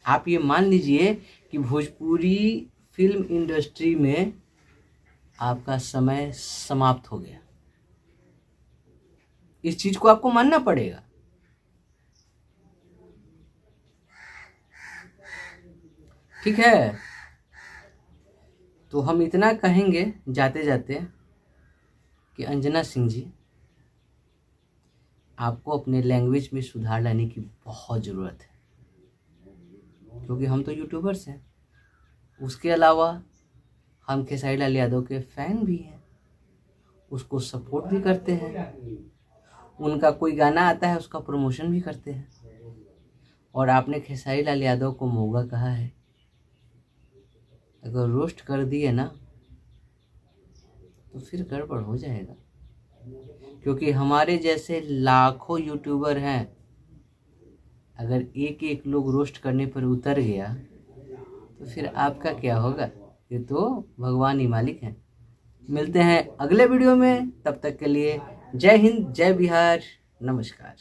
आप ये मान लीजिए कि भोजपुरी फिल्म इंडस्ट्री में आपका समय समाप्त हो गया। इस चीज को आपको मानना पड़ेगा। ठीक है, तो हम इतना कहेंगे जाते जाते कि अंजना सिंह जी, आपको अपने लैंग्वेज में सुधार लाने की बहुत ज़रूरत है, क्योंकि हम तो यूट्यूबर्स हैं। उसके अलावा हम खेसारी लाल यादव के फ़ैन भी हैं, उसको सपोर्ट भी करते हैं, उनका कोई गाना आता है उसका प्रमोशन भी करते हैं। और आपने खेसारी लाल यादव को मोगा कहा है, अगर रोस्ट कर दिए ना तो फिर गड़बड़ हो जाएगा, क्योंकि हमारे जैसे लाखों यूट्यूबर हैं। अगर एक एक लोग रोस्ट करने पर उतर गया तो फिर आपका क्या होगा? ये तो भगवान ही मालिक हैं। मिलते हैं अगले वीडियो में, तब तक के लिए जय हिंद, जय बिहार, नमस्कार।